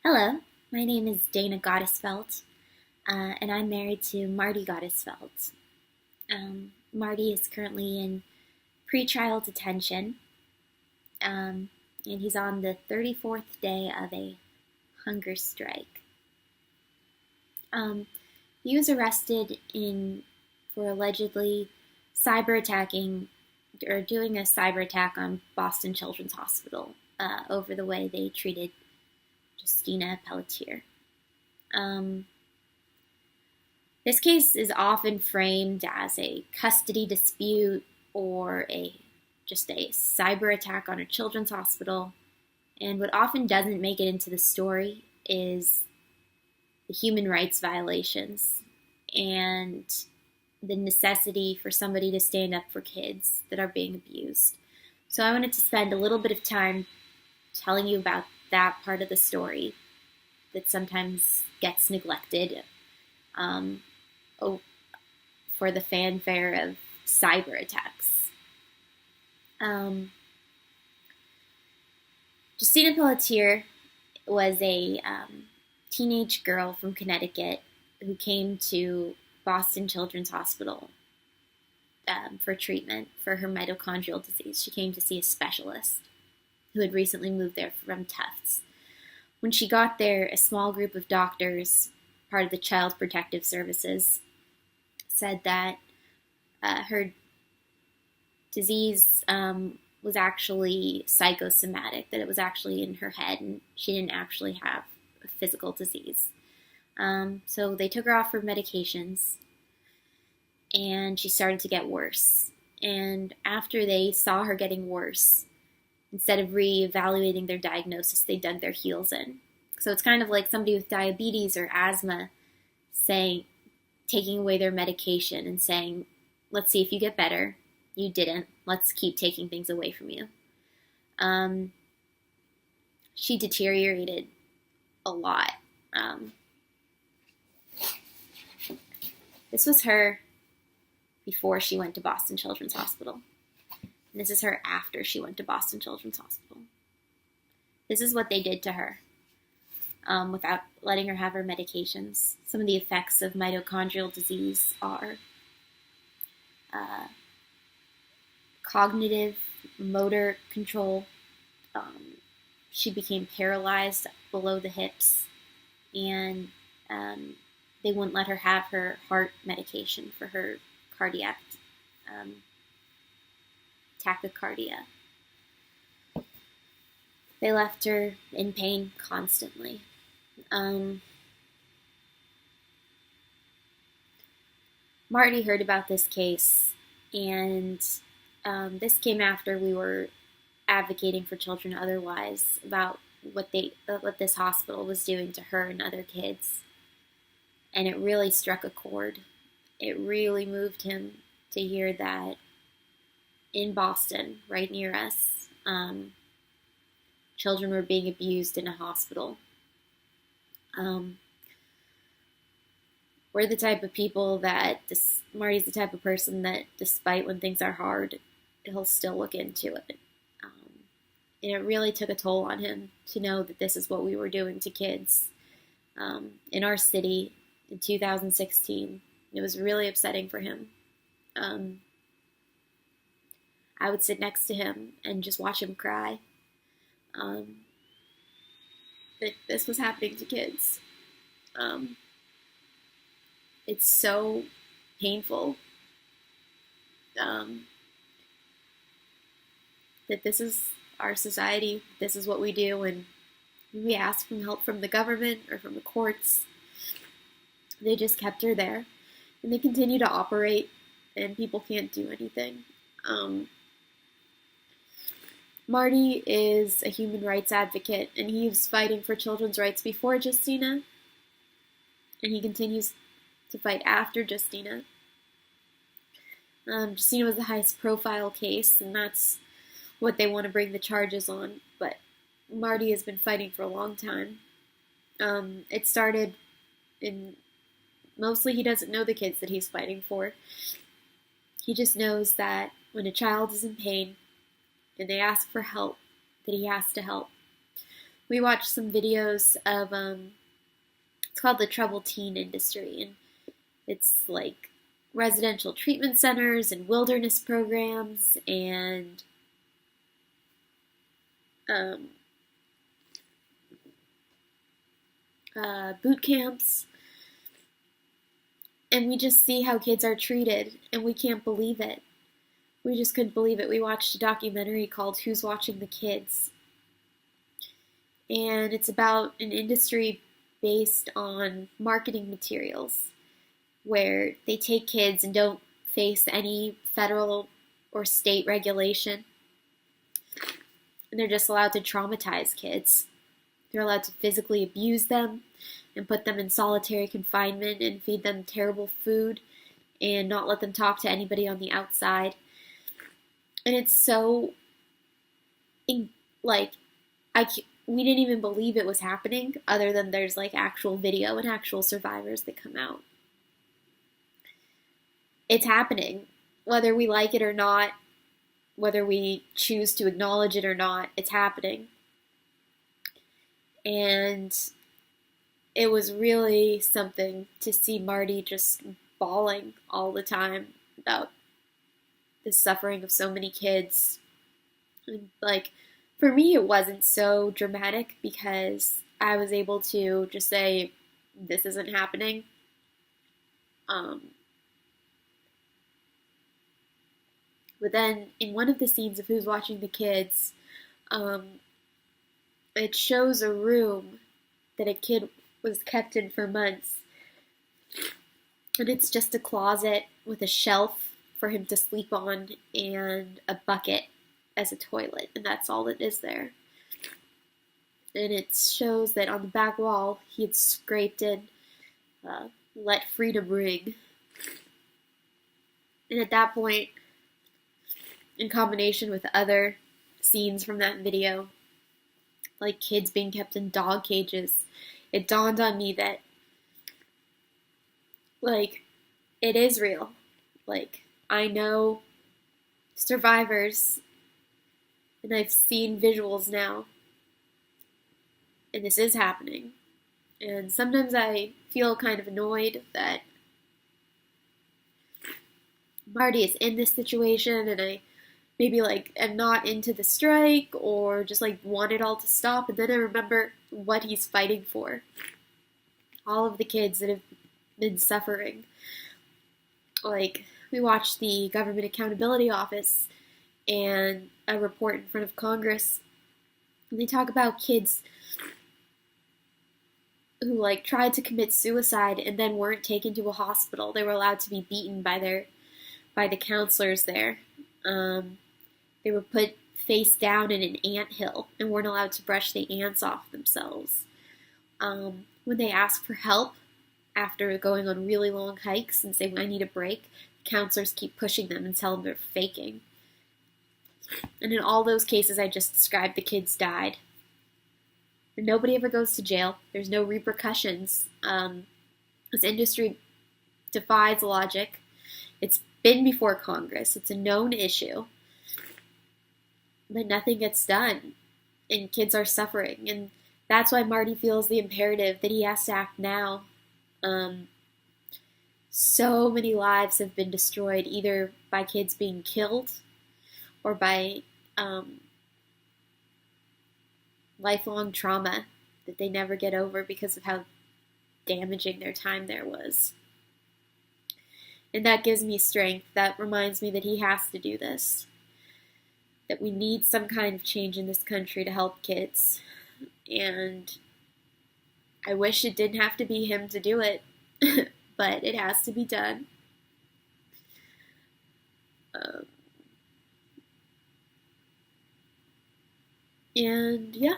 Hello, my name is Dana Gottesfeld, and I'm married to Marty Gottesfeld. Marty is currently in pretrial detention, and he's on the 34th day of a hunger strike. He was arrested for allegedly cyber attacking or doing a cyber attack on Boston Children's Hospital over the way they treated Justina Pelletier. This case is often framed as a custody dispute or just a cyber attack on a children's hospital, and what often doesn't make it into the story is the human rights violations and the necessity for somebody to stand up for kids that are being abused. So I wanted to spend a little bit of time telling you about that part of the story that sometimes gets neglected for the fanfare of cyber attacks. Justina Pelletier was a teenage girl from Connecticut who came to Boston Children's Hospital for treatment for her mitochondrial disease. She came to see a specialist who had recently moved there from Tufts. When she got there, a small group of doctors, part of the Child Protective Services, said that her disease was actually psychosomatic, that it was actually in her head and she didn't actually have a physical disease. So they took her off her medications and she started to get worse. And after they saw her getting worse, instead of reevaluating their diagnosis, they dug their heels in. So it's kind of like somebody with diabetes or asthma taking away their medication and saying, let's see if you get better. You didn't. Let's keep taking things away from you. She deteriorated a lot. This was her before she went to Boston Children's Hospital. And this is her after she went to Boston Children's Hospital. This is what they did to her without letting her have her medications. Some of the effects of mitochondrial disease are cognitive, motor control. She became paralyzed below the hips, and they wouldn't let her have her heart medication for her cardiac tachycardia. They left her in pain constantly. Marty heard about this case, and this came after we were advocating for children otherwise about what this hospital was doing to her and other kids. And it really struck a chord. It really moved him to hear that in Boston, right near us, children were being abused in a hospital. We're the type of people that, Marty's the type of person that despite when things are hard, he'll still look into it. And it really took a toll on him to know that this is what we were doing to kids in our city in 2016. It was really upsetting for him. I would sit next to him and just watch him cry. That this was happening to kids. It's so painful that this is our society, this is what we do, and we ask for help from the government or from the courts. They just kept her there, and they continue to operate, and people can't do anything. Marty is a human rights advocate, and he was fighting for children's rights before Justina, and he continues to fight after Justina. Justina was the highest profile case, and that's what they want to bring the charges on, but Marty has been fighting for a long time. It started mostly he doesn't know the kids that he's fighting for. He just knows that when a child is in pain, and they ask for help, that he has to help. We watched some videos of, it's called the troubled teen industry, and it's like residential treatment centers and wilderness programs and boot camps. And we just see how kids are treated, and we can't believe it. We just couldn't believe it. We watched a documentary called Who's Watching the Kids? And it's about an industry based on marketing materials where they take kids and don't face any federal or state regulation. And they're just allowed to traumatize kids. They're allowed to physically abuse them and put them in solitary confinement and feed them terrible food and not let them talk to anybody on the outside. And it's so, like, we didn't even believe it was happening, other than there's like actual video and actual survivors that come out. It's happening, whether we like it or not, whether we choose to acknowledge it or not, it's happening. And it was really something to see Marty just bawling all the time about the suffering of so many kids. And like, for me, it wasn't so dramatic because I was able to just say, this isn't happening. But then in one of the scenes of Who's Watching the Kids, it shows a room that a kid was kept in for months. And it's just a closet with a shelf for him to sleep on and a bucket as a toilet, and that's all that is there. And it shows that on the back wall he had scraped in "Let Freedom Ring." And at that point, in combination with other scenes from that video, like kids being kept in dog cages, it dawned on me that, like, it is real. Like, I know survivors, and I've seen visuals now, and this is happening. And sometimes I feel kind of annoyed that Marty is in this situation, and I maybe like am not into the strike or just like want it all to stop, and then I remember what he's fighting for. All of the kids that have been suffering. Like, we watched the Government Accountability Office and a report in front of Congress, and they talk about kids who like tried to commit suicide and then weren't taken to a hospital. They were allowed to be beaten by the counselors there. They were put face down in an anthill and weren't allowed to brush the ants off themselves. When they ask for help after going on really long hikes and say, I need a break, counselors keep pushing them and tell them they're faking. And in all those cases I just described, the kids died. And nobody ever goes to jail. There's no repercussions. This industry defies logic. It's been before Congress. It's a known issue. But nothing gets done. And kids are suffering. And that's why Marty feels the imperative that he has to act now. So many lives have been destroyed, either by kids being killed or by lifelong trauma that they never get over because of how damaging their time there was. And that gives me strength. That reminds me that he has to do this. That we need some kind of change in this country to help kids. And I wish it didn't have to be him to do it, but it has to be done. And yeah.